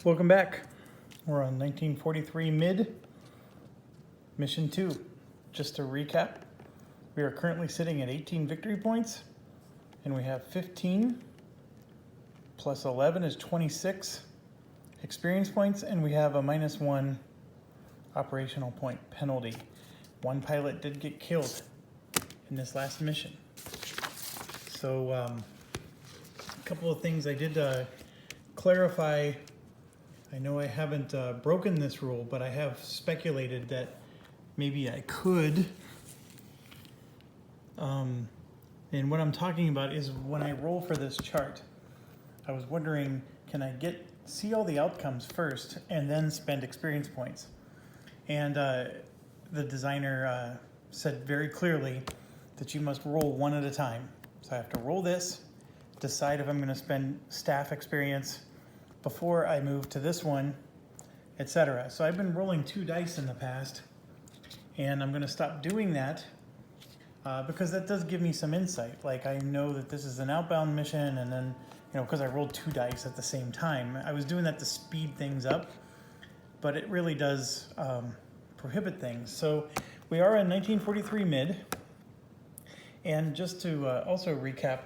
Welcome back. We're on 1943 mid, mission 2. Just to recap, we are currently sitting at 18 victory points, and we have 15 plus 11 is 26 experience points, and we have a -1 operational point penalty. One pilot did get killed in this last mission. So a couple of things I did clarify. I know I haven't broken this rule, but I have speculated that maybe I could. And what I'm talking about is when I roll for this chart, I was wondering, can I see all the outcomes first and then spend experience points? And the designer said very clearly that you must roll one at a time. So I have to roll this, decide if I'm going to spend staff experience before I move to this one, etc. So I've been rolling 2 dice in the past, and I'm going to stop doing that because that does give me some insight. Like, I know that this is an outbound mission, and then, because I rolled 2 dice at the same time, I was doing that to speed things up, but it really does prohibit things. So we are in 1943 mid, and just to also recap,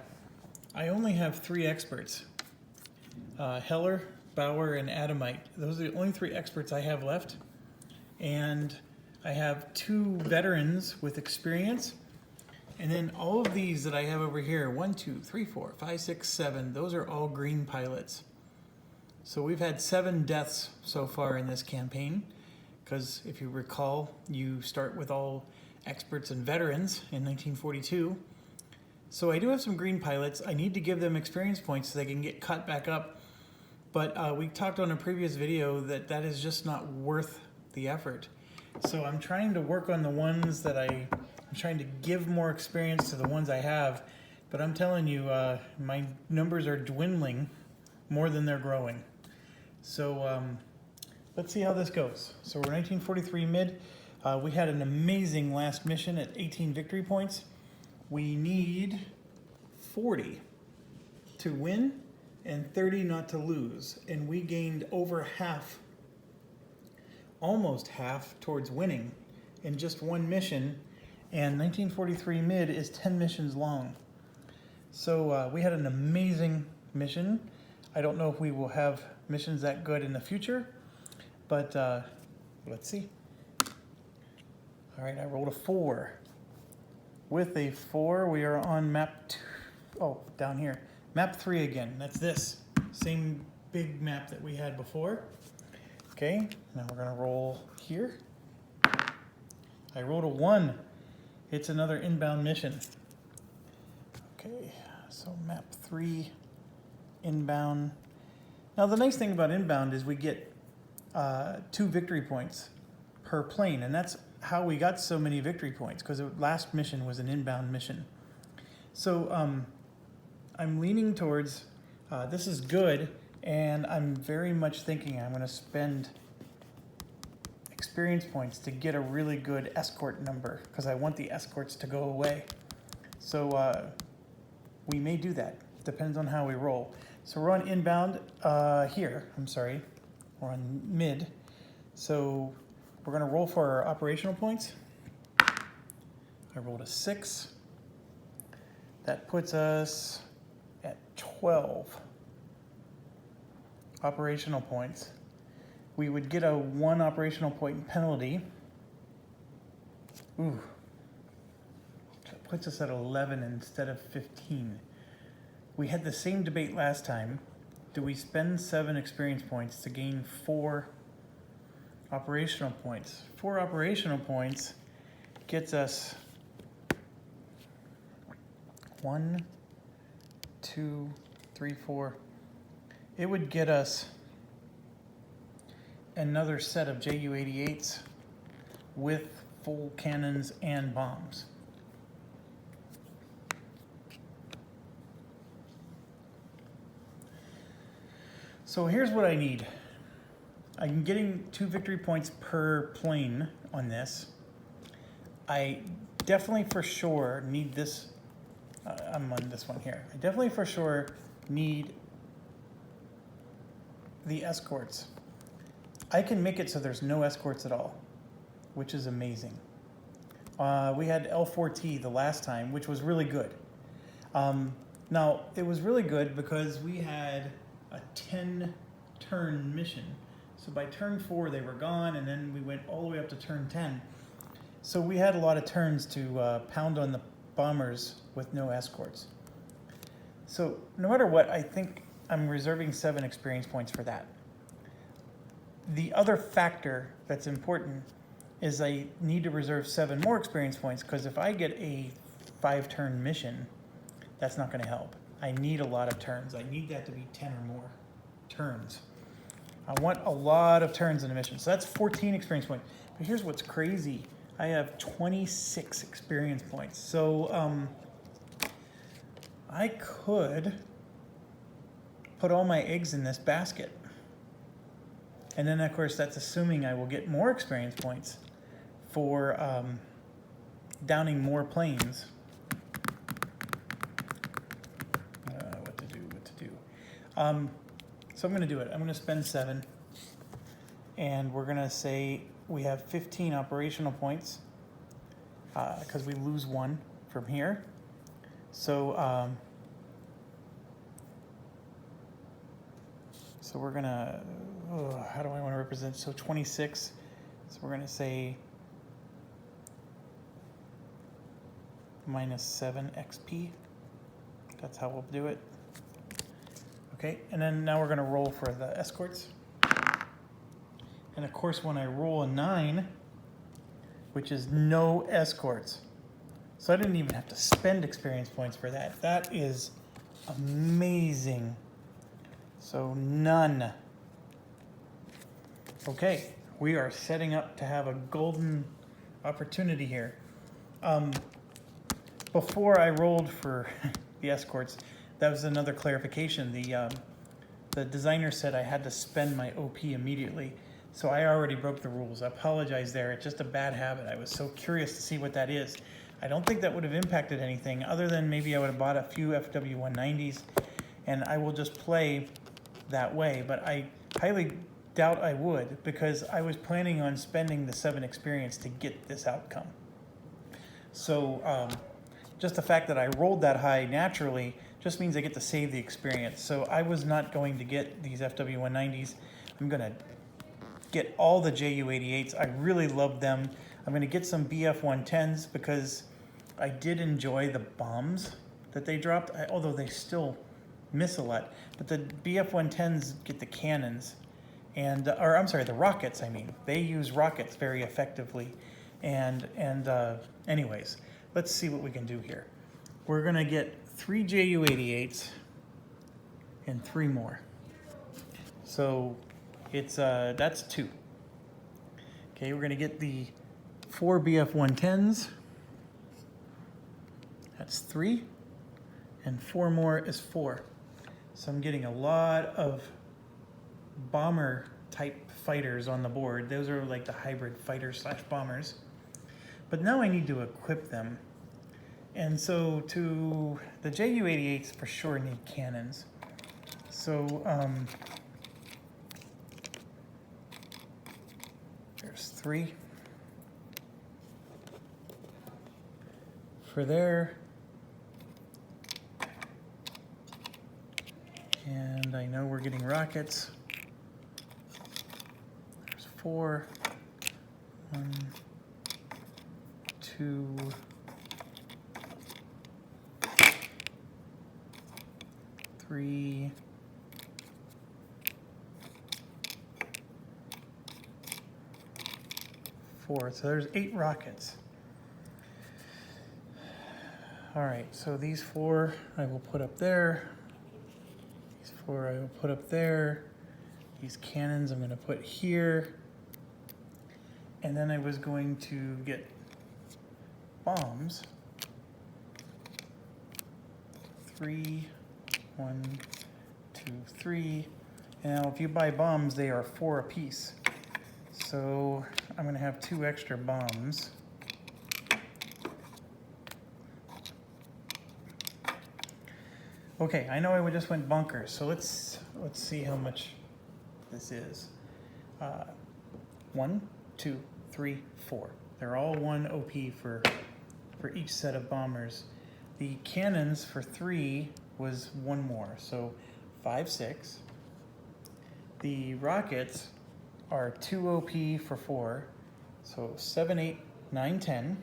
I only have 3 experts. Heller, Bauer, and Adamite. Those are the only 3 experts I have left. And I have 2 veterans with experience. And then all of these that I have over here, 1, 2, 3, 4, 5, 6, 7, those are all green pilots. So we've had 7 deaths so far in this campaign, because if you recall, you start with all experts and veterans in 1942. So I do have some green pilots. I need to give them experience points so they can get caught back up. But we talked on a previous video that is just not worth the effort. So I'm trying to work on the ones that I'm trying to give more experience to the ones I have. But I'm telling you, my numbers are dwindling more than they're growing. So let's see how this goes. So we're 1943 mid. We had an amazing last mission at 18 victory points. We need 40 to win and 30 not to lose. And we gained over half, almost half, towards winning in just 1 mission. And 1943 mid is 10 missions long. So we had an amazing mission. I don't know if we will have missions that good in the future, but let's see. All right, I rolled a 4. With a 4, we are on map 2. Oh, down here. Map 3 again. That's this. Same big map that we had before. Okay, now we're going to roll here. I rolled a 1. It's another inbound mission. Okay, so map 3, inbound. Now the nice thing about inbound is we get 2 victory points per plane, and that's how we got so many victory points, because the last mission was an inbound mission. So I'm leaning towards this is good, and I'm very much thinking I'm going to spend experience points to get a really good escort number, because I want the escorts to go away. So we may do that. Depends on how we roll. So we're on inbound here. I'm sorry. We're on mid. So we're going to roll for our operational points. I rolled a 6. That puts us at 12 operational points. We would get a 1 operational point penalty. Ooh. That puts us at 11 instead of 15. We had the same debate last time. Do we spend 7 experience points to gain 4 operational points? 4 operational points gets us 1, 2, 3, 4. It would get us another set of Ju-88s with full cannons and bombs. So here's what I need. I'm getting 2 victory points per plane on this. I definitely for sure need this. I'm on this one here. I definitely for sure need the escorts. I can make it so there's no escorts at all, which is amazing. We had L4T the last time, which was really good. Now, it was really good because we had a 10-turn mission. So by turn 4, they were gone, and then we went all the way up to turn 10. So we had a lot of turns to pound on the bombers with no escorts. So no matter what, I think I'm reserving 7 experience points for that. The other factor that's important is I need to reserve 7 more experience points, because if I get a 5-turn mission, that's not going to help. I need a lot of turns. I need that to be 10 or more turns. I want a lot of turns in a mission. So that's 14 experience points. But here's what's crazy. I have 26 experience points. So I could put all my eggs in this basket. And then, of course, that's assuming I will get more experience points for downing more planes. What to do. So I'm going to do it. I'm going to spend 7. And we're going to say we have 15 operational points because we lose 1 from here. So, so we're going to, how do I want to represent? So 26. So we're going to say minus 7 XP. That's how we'll do it. Okay, and then now we're going to roll for the escorts. And of course, when I roll a 9, which is no escorts, so I didn't even have to spend experience points for that. That is amazing. So none. Okay, we are setting up to have a golden opportunity here. Before I rolled for the escorts, that was another clarification. The designer said I had to spend my OP immediately. So I already broke the rules. I apologize there. It's just a bad habit. I was so curious to see what that is. I don't think that would have impacted anything other than maybe I would have bought a few FW190s and I will just play that way. But I highly doubt I would, because I was planning on spending the 7 experience to get this outcome. So just the fact that I rolled that high naturally just means I get to save the experience. So I was not going to get these FW190s. I'm going to get all the JU-88s. I really love them. I'm going to get some BF-110s because I did enjoy the bombs that they dropped, although they still miss a lot. But the BF-110s get the cannons, and or I'm sorry, the rockets. I mean, they use rockets very effectively. And anyways, let's see what we can do here. We're going to get 3 JU-88s and 3 more. So it's that's 2. Okay, we're gonna get the 4 BF-110s. That's 3, and 4 more is 4. So I'm getting a lot of bomber type fighters on the board. Those are like the hybrid fighters / bombers. But now I need to equip them. And so to the JU-88s for sure need cannons. So there's 3 for there. And I know we're getting rockets. There's 4. 1, 2, 3. 4. So there's 8 rockets. All right, so these 4 I will put up there. These 4 I will put up there. These cannons I'm going to put here. And then I was going to get bombs. 3, 1, 2, 3. And now if you buy bombs, they are 4 apiece. So I'm going to have 2 extra bombs. Okay, I know I just went bonkers, so let's see how much this is. 1, 2, 3, 4. They're all 1 OP for each set of bombers. The cannons for 3 was 1 more, so 5, 6. The rockets are 2 OP for 4, so 7, 8, 9, 10.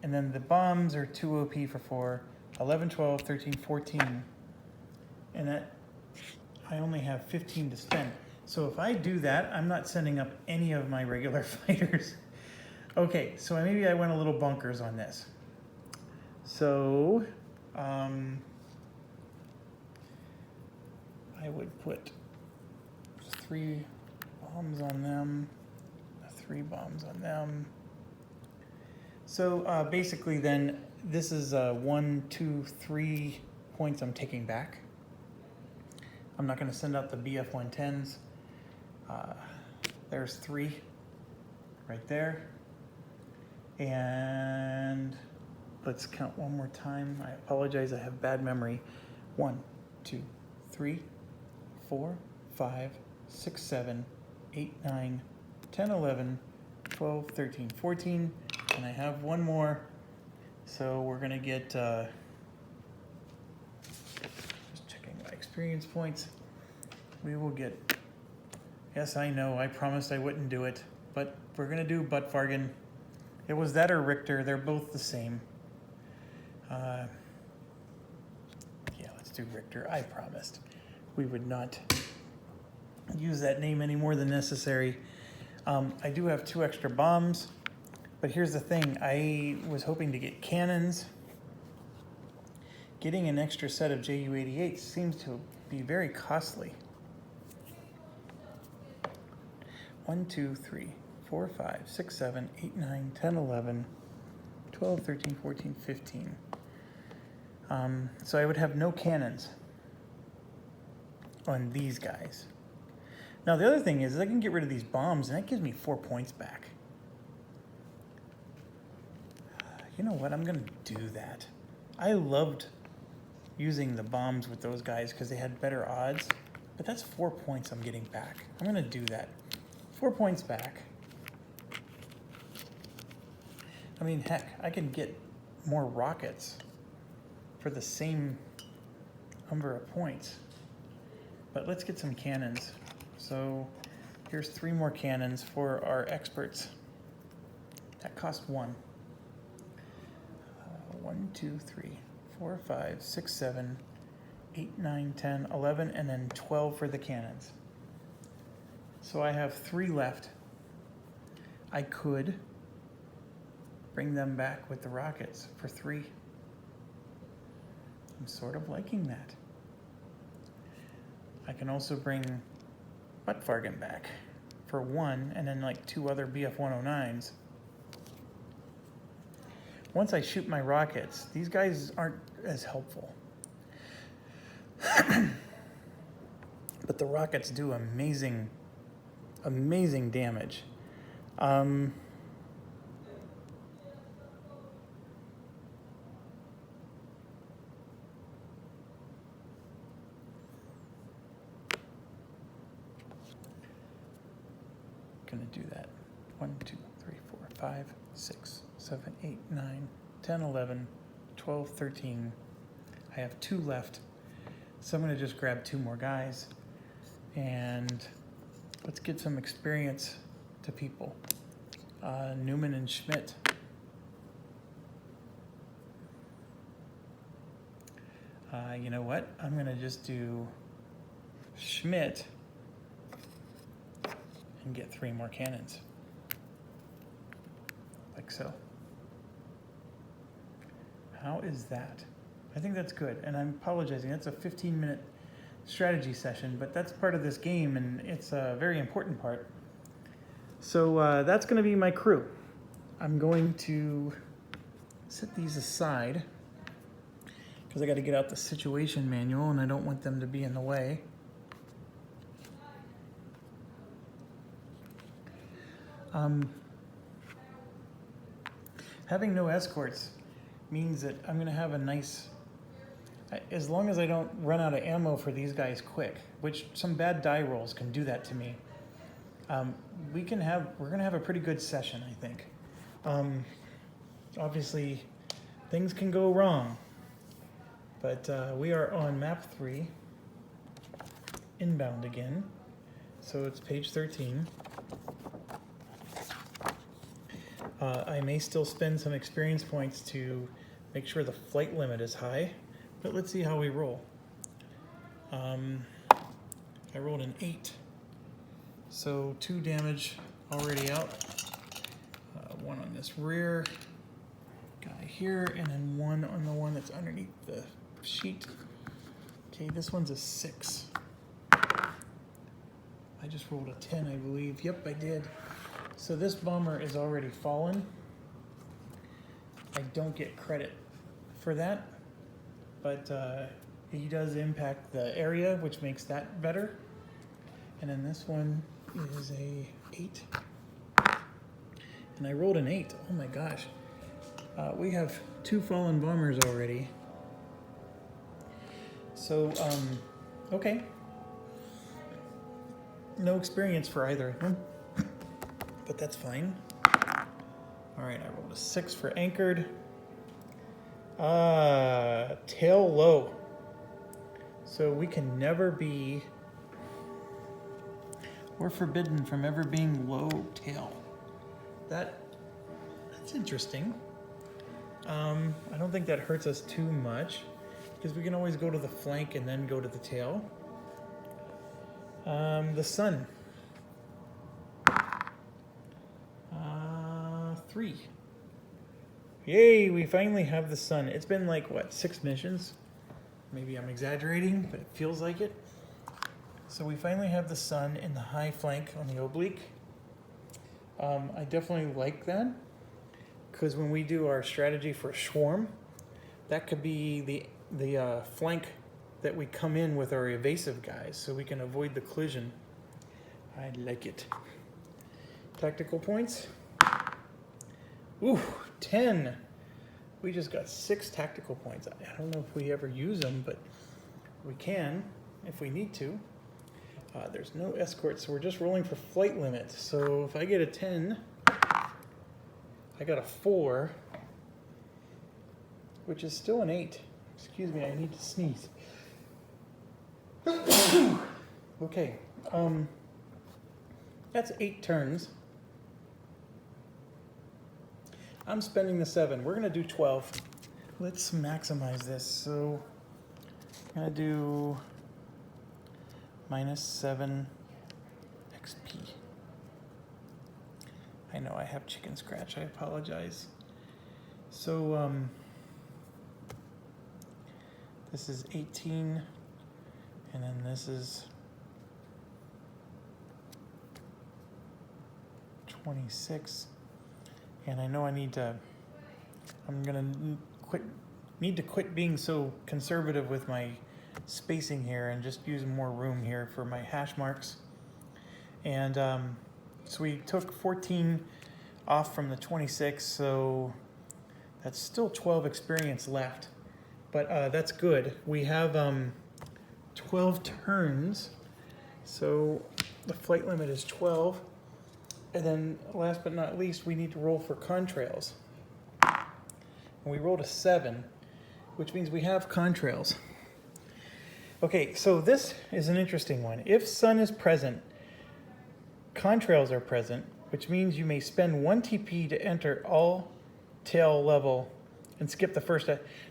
And then the bombs are 2 OP for 4, 11, 12, 13, 14. And that I only have 15 to spend. So if I do that, I'm not sending up any of my regular fighters. Okay, so maybe I went a little bonkers on this. So I would put 3 bombs on them, 3 bombs on them. So basically then, this is 1, 2, 3 points I'm taking back. I'm not going to send out the BF-110s. There's 3 right there. And let's count one more time. I apologize, I have bad memory. 1, 2, 3, 4, 5, 6, 7, 8, 9, 10, 11, 12, 13, 14. And I have 1 more. So we're going to get, just checking my experience points. We will get, yes, I know, I promised I wouldn't do it, but we're going to do Buttfargen. It was that or Richter. They're both the same. Yeah, let's do Richter. I promised we would not use that name any more than necessary. I do have 2 extra bombs, but here's the thing. I was hoping to get cannons. Getting an extra set of Ju-88 seems to be very costly. 1, 2, 3, 4, 5, 6, 7, 8, 9, 10, 11, 12, 13, 14, 15. So I would have no cannons on these guys. Now the other thing is I can get rid of these bombs and that gives me 4 points back. You know what, I'm gonna do that. I loved using the bombs with those guys because they had better odds, but that's 4 points I'm getting back. I'm gonna do that. 4 points back. I mean, heck, I can get more rockets for the same number of points. But let's get some cannons. So here's 3 more cannons for our experts. That cost 1. 1, 2, 3, 4, 5, 6, 7, 8, 9, 10, 11, and then 12 for the cannons. So I have 3 left. I could bring them back with the rockets for 3. I'm sort of liking that. I can also bring Buttfargen back for 1 and then like 2 other BF-109s. Once I shoot my rockets, these guys aren't as helpful. But the rockets do amazing damage. Gonna do that. 1, 2, 3, 4, 5, 6, 7, 8, 9, 10, 11, 12, 13. I have 2 left. So I'm gonna just grab 2 more guys and let's get some experience to people. Newman and Schmidt. You know what? I'm gonna just do Schmidt and get 3 more cannons. Like so. How is that? I think that's good, and I'm apologizing. That's a 15-minute strategy session, but that's part of this game, and it's a very important part. So that's going to be my crew. I'm going to set these aside because I got to get out the situation manual, and I don't want them to be in the way. Having no escorts means that I'm going to have a nice As long as I don't run out of ammo for these guys quick, which some bad die rolls can do that to me, we're gonna have a pretty good session, I think. Obviously, things can go wrong, but we are on map 3, inbound again. So it's page 13. I may still spend some experience points to make sure the flight limit is high, but let's see how we roll. I rolled an 8, so 2 damage already out. 1 on this rear guy here, and then 1 on the one that's underneath the sheet. Okay, this one's a 6. I just rolled a 10, I believe. Yep, I did. So this bomber is already fallen. I don't get credit for that, but he does impact the area, which makes that better. And then this one is a 8. And I rolled an 8. Oh my gosh. We have 2 fallen bombers already. So, okay. No experience for either of them, but that's fine. All right, I rolled a 6 for anchored. Tail low. So we can never be, we're forbidden from ever being low tail. That's interesting. I don't think that hurts us too much because we can always go to the flank and then go to the tail. The sun. 3. Yay, we finally have the sun. It's been like, what, 6 missions? Maybe I'm exaggerating, but it feels like it. So we finally have the sun in the high flank on the oblique. I definitely like that, because when we do our strategy for swarm, that could be the flank that we come in with our evasive guys, so we can avoid the collision. I like it. Tactical points. Ooh, 10. We just got 6 tactical points. I don't know if we ever use them, but we can if we need to. There's no escort, so we're just rolling for flight limit. So if I get a 10, I got a 4, which is still an 8. Excuse me, I need to sneeze. Okay, that's 8 turns. I'm spending the 7. We're gonna do 12. Let's maximize this. So I'm gonna do -7 XP. I know I have chicken scratch, I apologize. So this is 18, and then this is 26. And I know I'm gonna need to quit being so conservative with my spacing here and just use more room here for my hash marks. And so we took 14 off from the 26, so that's still 12 experience left. But that's good. We have 12 turns, so the flight limit is 12. And then last but not least, we need to roll for contrails. And we rolled a 7, which means we have contrails. Okay, so this is an interesting one. If sun is present, contrails are present, which means you may spend 1 TP to enter all tail level and skip the first.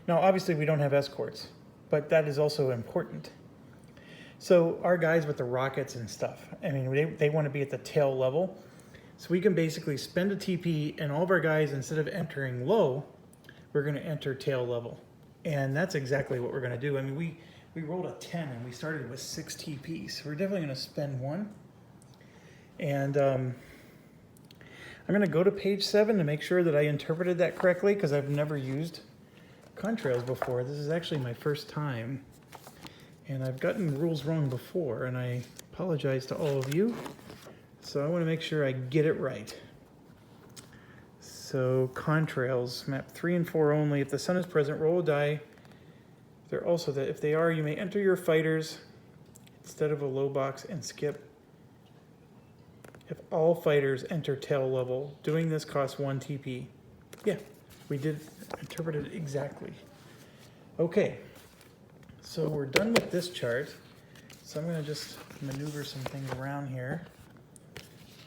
Now, obviously, we don't have escorts, but that is also important. So our guys with the rockets and stuff, I mean, they want to be at the tail level. So we can basically spend a TP, and all of our guys, instead of entering low, we're going to enter tail level. And that's exactly what we're going to do. I mean, we rolled a 10, and we started with 6 TPs. So we're definitely going to spend 1. And I'm going to go to page 7 to make sure that I interpreted that correctly, because I've never used contrails before. This is actually my first time. And I've gotten rules wrong before, and I apologize to all of you. So I want to make sure I get it right. So contrails, map 3 and 4 only. If the sun is present, roll a die They're also that if they are, you may enter your fighters instead of a low box and skip if all fighters enter tail level. Doing this costs 1 TP. Yeah, we did interpret it exactly. Okay, so we're done with this chart. So I'm going to just maneuver some things around here.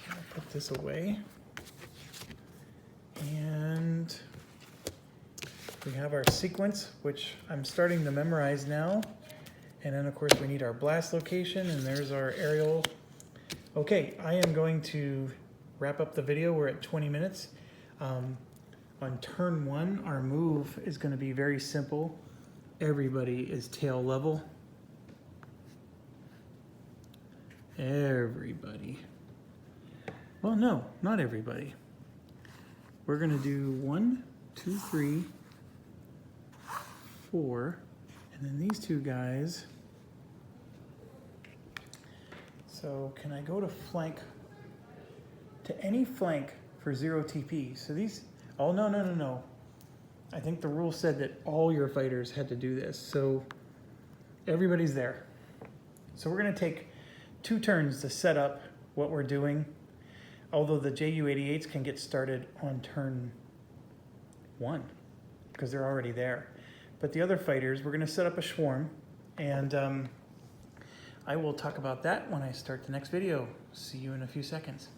I'll put this away. And we have our sequence, which I'm starting to memorize now. And then of course we need our blast location, and there's our aerial. Okay, I am going to wrap up the video. We're at 20 minutes. On turn 1, our move is going to be very simple. Everybody is tail level. Everybody. Well, no, not everybody. We're going to do 1, 2, 3, 4, and then these two guys. So can I go to flank, to any flank for 0 TP? So these, oh no. I think the rule said that all your fighters had to do this. So everybody's there. So we're gonna take 2 turns to set up what we're doing. Although the JU-88s can get started on turn 1 because they're already there. But the other fighters, we're gonna set up a swarm, and I will talk about that when I start the next video. See you in a few seconds.